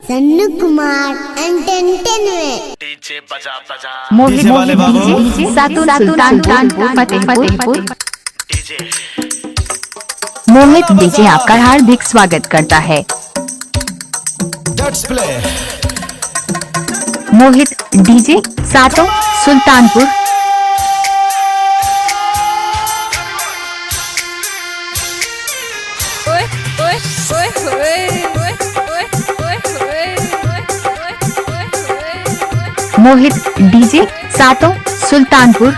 Sannu Kumar entertainment DJ बजा बजा मोहित DJ सातु Sultanpur Fatehpur DJ मोहित DJ आपका हार्दिक स्वागत करता है। Lettuce play. मोहित डीजे सातु सुल्तानपुर मोहित डीजे सातु सुल्तानपुर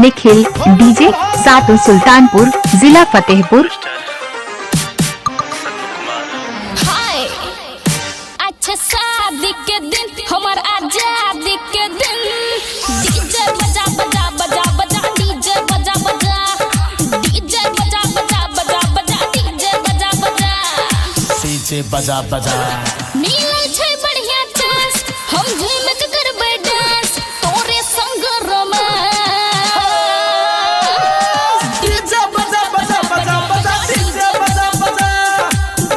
निखिल डीजे सातु सुल्तानपुर जिला फतेहपुर हाय अच्छा शादी के दिन हमार आजादी के दिन डीजे बजा बजा बजा बजा डीजे बजा बजा डीजे बजा बजा बजा बजा डीजे बजा बजा डीजे बजा बजा मिले छै बढ़िया चांस हम झूम के करबै डांस तोरे संग रोमांस डीजे बजा बजा बजा बजा डीजे बजा बजा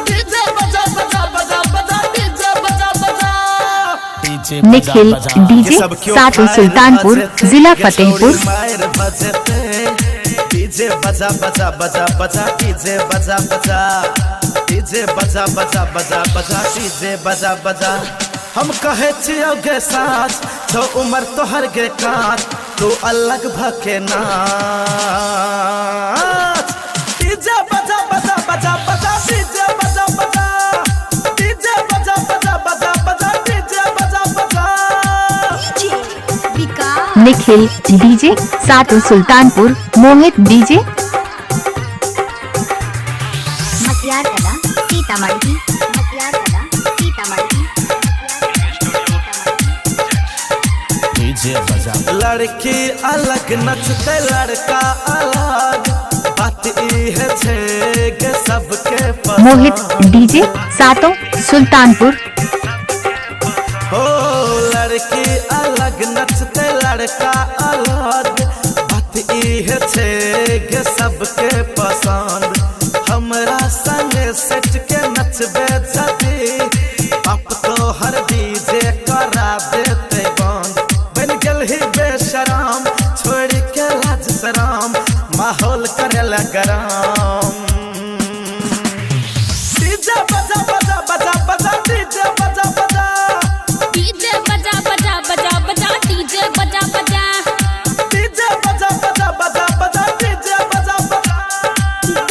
डीजे बजा बजा बजा बजा डीजे बजा बजा निखिल डीजे सातु सुल्तानपुर जिला फतेहपुर डीजे बजा बजा बजा बजा डीजे बजा बजा डीजे बजा बजा बजा बजा डीजे बजा बजा हम कहे छियो गे साथ छो उमर तोहर गे काट तू अलग भके नाच डीजे बजा बजा बजा बजा डीजे बजा बजा डीजे बजा बजा बजा बजा डीजे बजा बजा निखिल डीजे सातु सुल्तानपुर मोहित डीजे मतियार कला सीतामढ़ी मतियार कला सीतामढ़ी डीजे बजा लड़की अलग नचते लड़का अलग बात ई है छे के सबके पसंद मोहित डीजे सातु सुल्तानपुर हो लड़की अलग नचते लड़का अलग बात ई है छे के सबके पसंद हमरा संगे सच के नचबे जदी बाप तो हर डीजे करा देते बंद बन गल ही बेशरम छोड़ के लाज शरम माहौल करेला गरम डीजे बजा बजा बजा बजा डीजे बजा बजा डीजे बजा बजा बजा बजा डीजे बजा बजा डीजे बजा बजा बजा बजा डीजे बजा बजा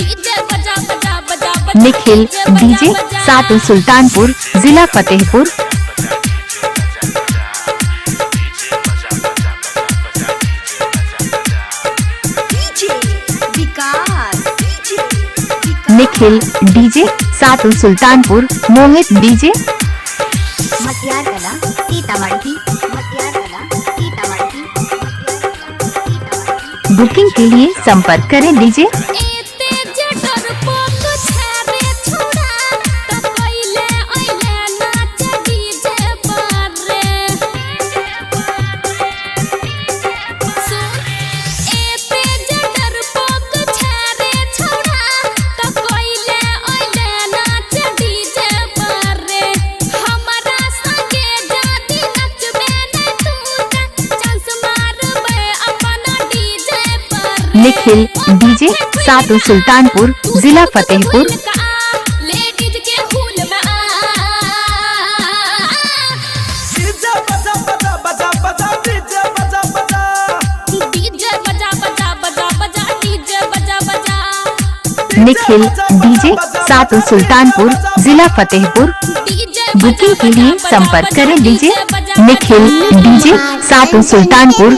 डीजे बजा बजा बजा बजा निखिल डीजे सातु सुल्तानपुर जिला फतेहपुर निखिल डीजे सातु सुल्तानपुर मोहित डीजे मतियार कला सीतामढ़ी मतियार कला सीतामढ़ी बुकिंग के लिए संपर्क करें डीजे एते जटर पोक छारे छोड़ा त कइले ओइले नाच डीजे बारे सुन एते जटर पोक छारे छोड़ा त कइले ओइले नाच डीजे बारे हमरा संगे जाती नचबे न तू चांस मारबे अपन डीजे पर निखिल डीजे सातु सुल्तानपुर जिला फतेहपुर लेडीज के हुल में डीजे बजा बजा बजा बजा डीजे बजा बजा डीजे बजा बजा बजा बजा डीजे बजा बजा निखिल डीजे सातु सुल्तानपुर जिला फतेहपुर डीजे बुकिंग के लिए संपर्क करें डीजे निखिल डीजे सातु सुल्तानपुर